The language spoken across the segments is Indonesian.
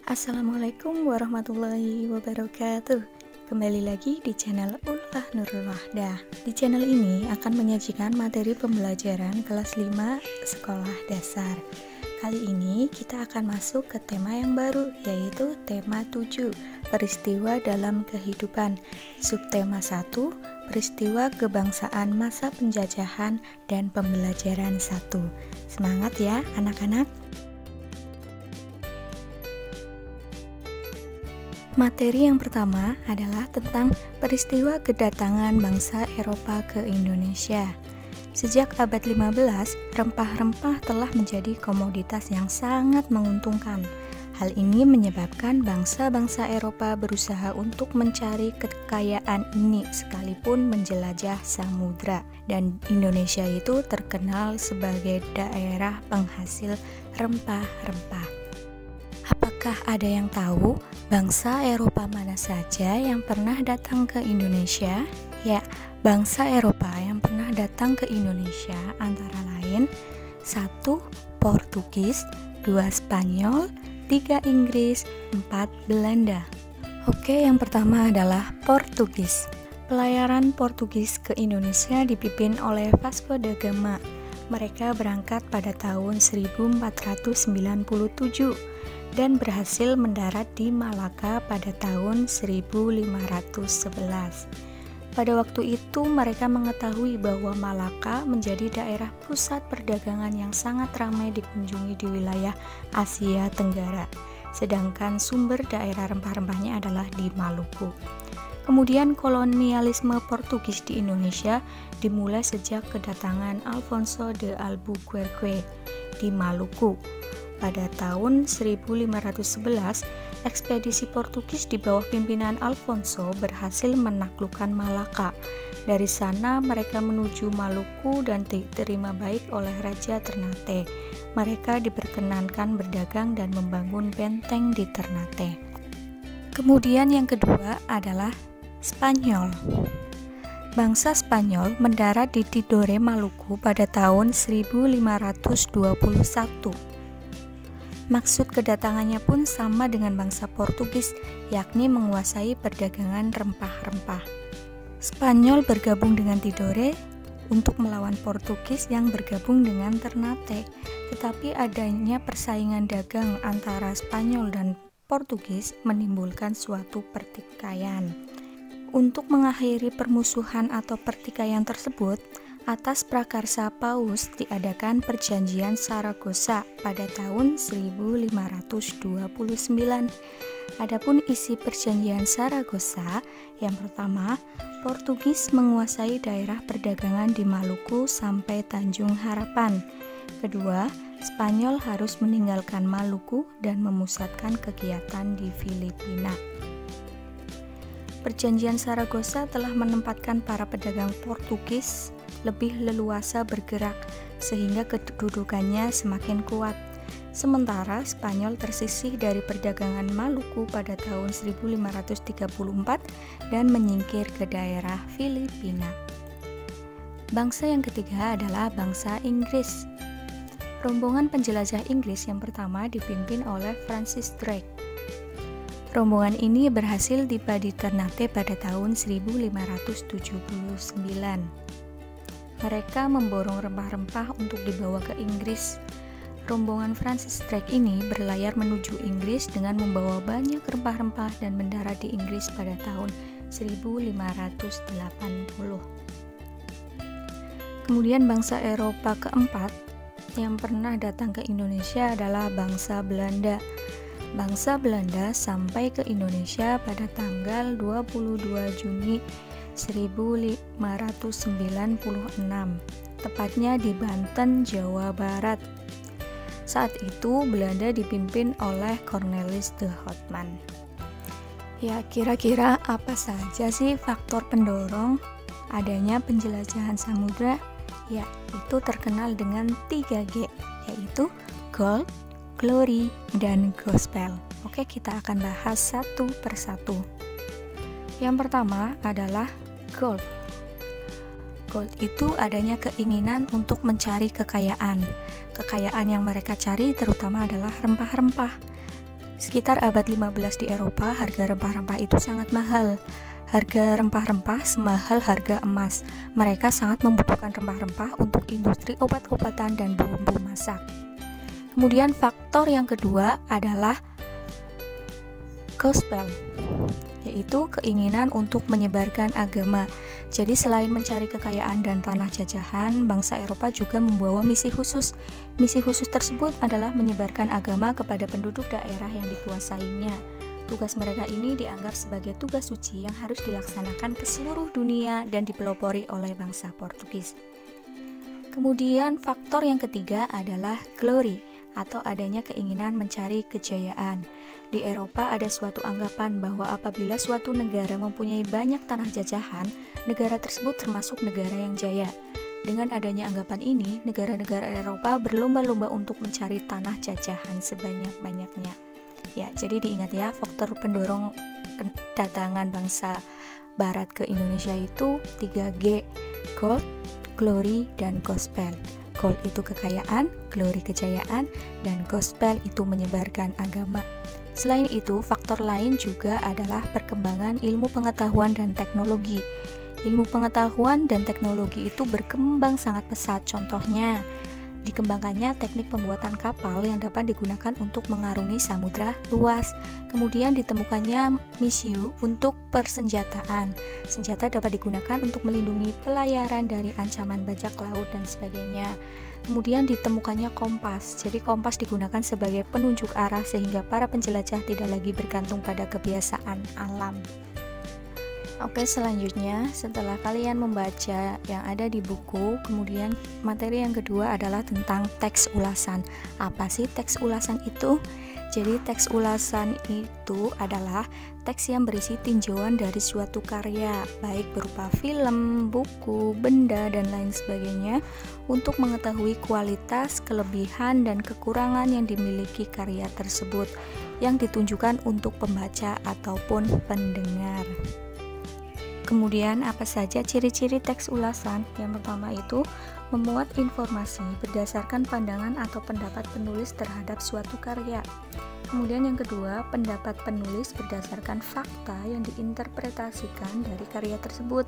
Assalamualaikum warahmatullahi wabarakatuh. Kembali lagi di channel Ulfah Nurul Wahdah. Di channel ini akan menyajikan materi pembelajaran kelas 5 sekolah dasar. Kali ini kita akan masuk ke tema yang baru, yaitu tema 7, peristiwa dalam kehidupan. Subtema 1, peristiwa kebangsaan masa penjajahan dan pembelajaran 1. Semangat ya anak-anak. Materi yang pertama adalah tentang peristiwa kedatangan bangsa Eropa ke Indonesia. Sejak abad 15, rempah-rempah telah menjadi komoditas yang sangat menguntungkan. Hal ini menyebabkan bangsa-bangsa Eropa berusaha untuk mencari kekayaan ini sekalipun menjelajah samudra. Dan Indonesia itu terkenal sebagai daerah penghasil rempah-rempah. Apakah ada yang tahu bangsa Eropa mana saja yang pernah datang ke Indonesia? Ya, bangsa Eropa yang pernah datang ke Indonesia antara lain 1. Portugis, 2. Spanyol, 3. Inggris, 4. Belanda. Oke, yang pertama adalah Portugis. Pelayaran Portugis ke Indonesia dipimpin oleh Vasco da Gama. Mereka berangkat pada tahun 1497 dan berhasil mendarat di Malaka pada tahun 1511. Pada waktu itu mereka mengetahui bahwa Malaka menjadi daerah pusat perdagangan yang sangat ramai dikunjungi di wilayah Asia Tenggara, sedangkan sumber daerah rempah-rempahnya adalah di Maluku. Kemudian kolonialisme Portugis di Indonesia dimulai sejak kedatangan Alfonso de Albuquerque di Maluku. Pada tahun 1511, ekspedisi Portugis di bawah pimpinan Alfonso berhasil menaklukkan Malaka. Dari sana mereka menuju Maluku dan diterima baik oleh Raja Ternate. Mereka diperkenankan berdagang dan membangun benteng di Ternate. Kemudian yang kedua adalah Spanyol. Bangsa Spanyol mendarat di Tidore, Maluku pada tahun 1521. Maksud kedatangannya pun sama dengan bangsa Portugis, yakni menguasai perdagangan rempah-rempah. Spanyol bergabung dengan Tidore untuk melawan Portugis yang bergabung dengan Ternate, tetapi adanya persaingan dagang antara Spanyol dan Portugis menimbulkan suatu pertikaian. Untuk mengakhiri permusuhan atau pertikaian tersebut, atas prakarsa Paus diadakan perjanjian Saragossa pada tahun 1529. Adapun isi perjanjian Saragossa, yang pertama, Portugis menguasai daerah perdagangan di Maluku sampai Tanjung Harapan. Kedua, Spanyol harus meninggalkan Maluku dan memusatkan kegiatan di Filipina. Perjanjian Saragossa telah menempatkan para pedagang Portugis lebih leluasa bergerak sehingga kedudukannya semakin kuat. Sementara Spanyol tersisih dari perdagangan Maluku pada tahun 1534 dan menyingkir ke daerah Filipina. Bangsa yang ketiga adalah bangsa Inggris. Rombongan penjelajah Inggris yang pertama dipimpin oleh Francis Drake. Rombongan ini berhasil tiba di Ternate pada tahun 1579. Mereka memborong rempah-rempah untuk dibawa ke Inggris. Rombongan Francis Drake ini berlayar menuju Inggris dengan membawa banyak rempah-rempah dan mendarat di Inggris pada tahun 1580. Kemudian bangsa Eropa keempat yang pernah datang ke Indonesia adalah bangsa Belanda. Bangsa Belanda sampai ke Indonesia pada tanggal 22 Juni 1596, tepatnya di Banten, Jawa Barat. Saat itu Belanda dipimpin oleh Cornelis de Houtman. Ya, kira-kira apa saja sih faktor pendorong adanya penjelajahan samudra? Ya, itu terkenal dengan 3G, yaitu gold, glory, dan gospel. Oke, kita akan bahas satu persatu. Yang pertama adalah gold. Gold itu adanya keinginan untuk mencari kekayaan. Kekayaan yang mereka cari terutama adalah rempah-rempah. Sekitar abad 15 di Eropa, harga rempah-rempah itu sangat mahal. Harga rempah-rempah semahal harga emas. Mereka sangat membutuhkan rempah-rempah untuk industri obat-obatan dan bumbu masak. Kemudian faktor yang kedua adalah gospel, yaitu keinginan untuk menyebarkan agama. Jadi selain mencari kekayaan dan tanah jajahan, bangsa Eropa juga membawa misi khusus. Misi khusus tersebut adalah menyebarkan agama kepada penduduk daerah yang dikuasainya. Tugas mereka ini dianggap sebagai tugas suci yang harus dilaksanakan ke seluruh dunia dan dipelopori oleh bangsa Portugis. Kemudian faktor yang ketiga adalah glory, atau adanya keinginan mencari kejayaan. Di Eropa ada suatu anggapan bahwa apabila suatu negara mempunyai banyak tanah jajahan, negara tersebut termasuk negara yang jaya. Dengan adanya anggapan ini, negara-negara Eropa berlomba-lomba untuk mencari tanah jajahan sebanyak-banyaknya. Ya, jadi diingat ya, faktor pendorong kedatangan bangsa Barat ke Indonesia itu 3G, gold, glory, dan gospel. Gold itu kekayaan, glory kejayaan, dan gospel itu menyebarkan agama. Selain itu, faktor lain juga adalah perkembangan ilmu pengetahuan dan teknologi. Ilmu pengetahuan dan teknologi itu berkembang sangat pesat. Contohnya, dikembangkannya teknik pembuatan kapal yang dapat digunakan untuk mengarungi samudra luas. Kemudian ditemukannya misiu untuk persenjataan. Senjata dapat digunakan untuk melindungi pelayaran dari ancaman bajak laut dan sebagainya. Kemudian ditemukannya kompas. Jadi kompas digunakan sebagai penunjuk arah sehingga para penjelajah tidak lagi bergantung pada kebiasaan alam. Oke, selanjutnya setelah kalian membaca yang ada di buku, kemudian materi yang kedua adalah tentang teks ulasan. Apa sih teks ulasan itu? Jadi teks ulasan itu adalah teks yang berisi tinjauan dari suatu karya, baik berupa film, buku, benda, dan lain sebagainya, untuk mengetahui kualitas, kelebihan, dan kekurangan yang dimiliki karya tersebut, yang ditunjukkan untuk pembaca ataupun pendengar. Kemudian apa saja ciri-ciri teks ulasan? Yang pertama itu memuat informasi berdasarkan pandangan atau pendapat penulis terhadap suatu karya. Kemudian yang kedua, pendapat penulis berdasarkan fakta yang diinterpretasikan dari karya tersebut.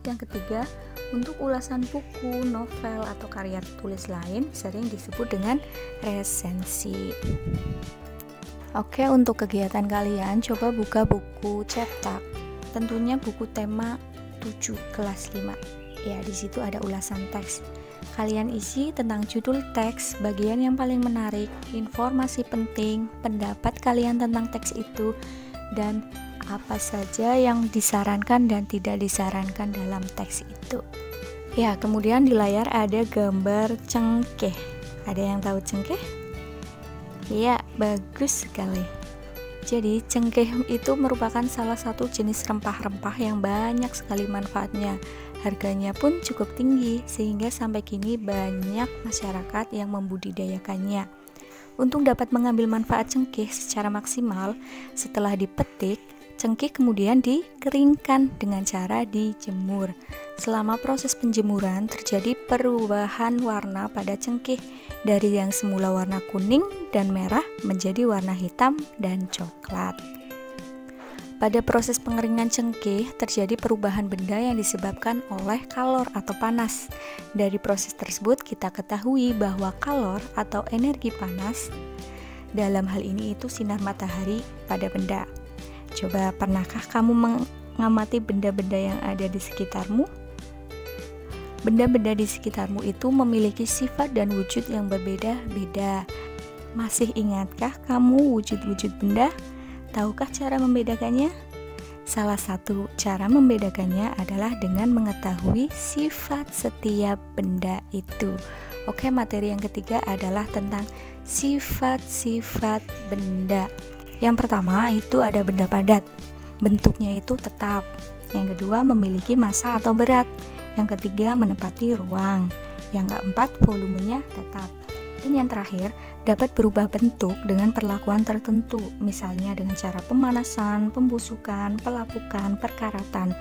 Yang ketiga, untuk ulasan buku, novel, atau karya tulis lain sering disebut dengan resensi. Oke, untuk kegiatan kalian coba buka buku cetak. Tentunya buku tema 7 kelas 5. Ya, di situ ada ulasan teks. Kalian isi tentang judul teks, bagian yang paling menarik, informasi penting, pendapat kalian tentang teks itu, dan apa saja yang disarankan dan tidak disarankan dalam teks itu. Ya, kemudian di layar ada gambar cengkeh. Ada yang tahu cengkeh? Ya, bagus sekali. Jadi cengkeh itu merupakan salah satu jenis rempah-rempah yang banyak sekali manfaatnya. Harganya pun cukup tinggi sehingga sampai kini banyak masyarakat yang membudidayakannya. Untuk dapat mengambil manfaat cengkeh secara maksimal, setelah dipetik, cengkeh kemudian dikeringkan dengan cara dijemur. Selama proses penjemuran terjadi perubahan warna pada cengkeh dari yang semula warna kuning dan merah menjadi warna hitam dan coklat. Pada proses pengeringan cengkeh terjadi perubahan benda yang disebabkan oleh kalor atau panas. Dari proses tersebut kita ketahui bahwa kalor atau energi panas dalam hal ini itu sinar matahari pada benda. Coba pernahkah kamu mengamati benda-benda yang ada di sekitarmu? Benda-benda di sekitarmu itu memiliki sifat dan wujud yang berbeda-beda. Masih ingatkah kamu wujud-wujud benda? Tahukah cara membedakannya? Salah satu cara membedakannya adalah dengan mengetahui sifat setiap benda itu. Oke, materi yang ketiga adalah tentang sifat-sifat benda. Yang pertama itu ada benda padat, bentuknya itu tetap. Yang kedua memiliki massa atau berat. Yang ketiga menempati ruang. Yang keempat volumenya tetap. Dan yang terakhir dapat berubah bentuk dengan perlakuan tertentu, misalnya dengan cara pemanasan, pembusukan, pelapukan, perkaratan,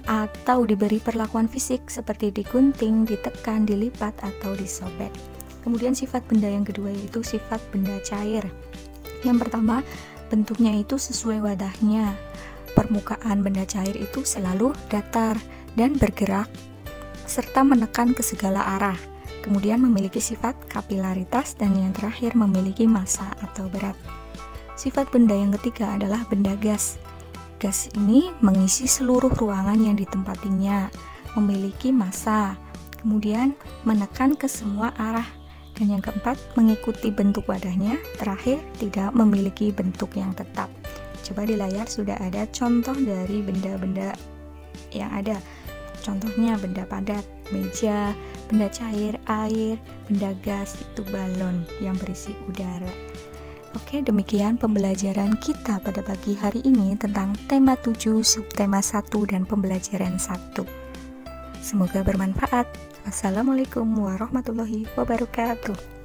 atau diberi perlakuan fisik seperti digunting, ditekan, dilipat, atau disobek. Kemudian sifat benda yang kedua yaitu sifat benda cair. Yang pertama, bentuknya itu sesuai wadahnya. Permukaan benda cair itu selalu datar dan bergerak serta menekan ke segala arah. Kemudian memiliki sifat kapilaritas dan yang terakhir memiliki massa atau berat. Sifat benda yang ketiga adalah benda gas. Gas ini mengisi seluruh ruangan yang ditempatinya, memiliki massa, kemudian menekan ke semua arah. Dan yang keempat, mengikuti bentuk wadahnya, terakhir tidak memiliki bentuk yang tetap. Coba di layar sudah ada contoh dari benda-benda yang ada. Contohnya benda padat, meja, benda cair, air, benda gas, itu balon yang berisi udara. Oke, demikian pembelajaran kita pada pagi hari ini tentang tema 7, subtema 1, dan pembelajaran 1. Semoga bermanfaat. Wassalamualaikum warahmatullahi wabarakatuh.